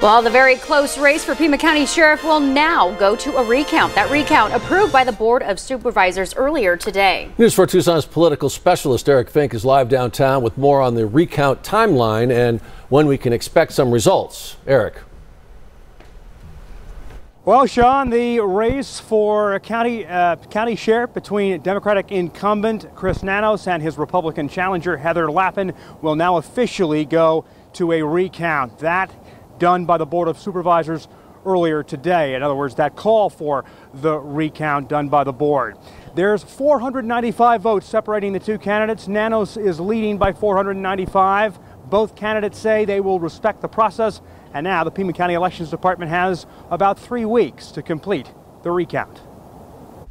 Well, the very close race for Pima County Sheriff will now go to a recount. That recount approved by the Board of Supervisors earlier today. News 4 Tucson's political specialist Eric Fink is live downtown with more on the recount timeline and when we can expect some results. Eric. Well, Sean, the race for county sheriff between Democratic incumbent Chris Nanos and his Republican challenger Heather Lappin will now officially go to a recount. That done by the Board of Supervisors earlier today. In other words, that call for the recount done by the board. There's 495 votes separating the two candidates. Nanos is leading by 495. Both candidates say they will respect the process, and now the Pima County Elections Department has about 3 weeks to complete the recount.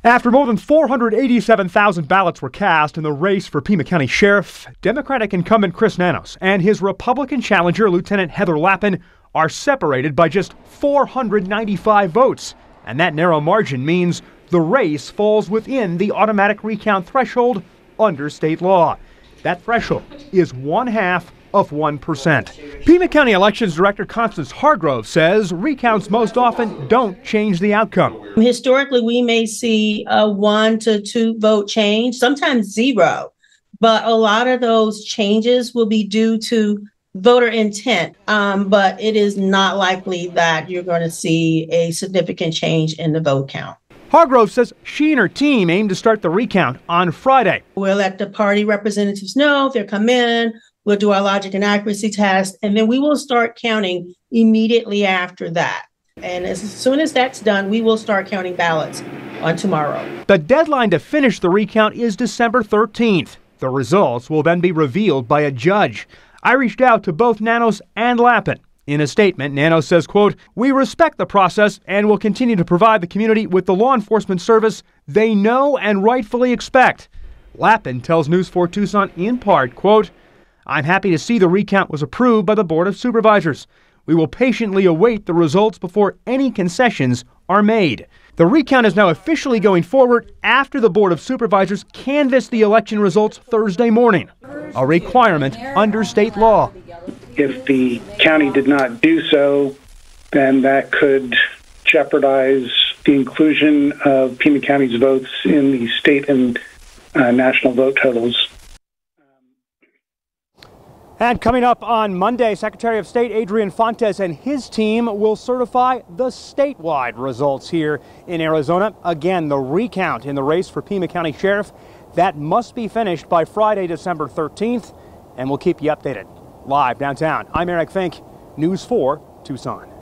After more than 487,000 ballots were cast in the race for Pima County Sheriff, Democratic incumbent Chris Nanos and his Republican challenger Lieutenant Heather Lappin are separated by just 495 votes. And that narrow margin means the race falls within the automatic recount threshold under state law. That threshold is 0.5%. Pima County Elections Director Constance Hargrove says recounts most often don't change the outcome. Historically, we may see a 1 to 2 vote change, sometimes 0, but a lot of those changes will be due to voter intent, but it is not likely that you're going to see a significant change in the vote count. Hargrove says she and her team aim to start the recount on Friday. We'll let the party representatives know if they'll come in. We'll do our logic and accuracy test, and then we will start counting immediately after that. And as soon as that's done, we will start counting ballots on tomorrow. The deadline to finish the recount is December 13th. The results will then be revealed by a judge. I reached out to both Nanos and Lappin. In a statement, Nanos says, quote, "We respect the process and will continue to provide the community with the law enforcement service they know and rightfully expect." Lappin tells News 4 Tucson in part, quote, "I'm happy to see the recount was approved by the Board of Supervisors. We will patiently await the results before any concessions are made." The recount is now officially going forward after the Board of Supervisors canvassed the election results Thursday morning, a requirement under state law. If the county did not do so, then that could jeopardize the inclusion of Pima County's votes in the state and national vote totals. And coming up on Monday, Secretary of State Adrian Fontes and his team will certify the statewide results here in Arizona. Again, the recount in the race for Pima County Sheriff, that must be finished by Friday, December 13th, and we'll keep you updated. Live downtown, I'm Eric Fink, News 4 Tucson.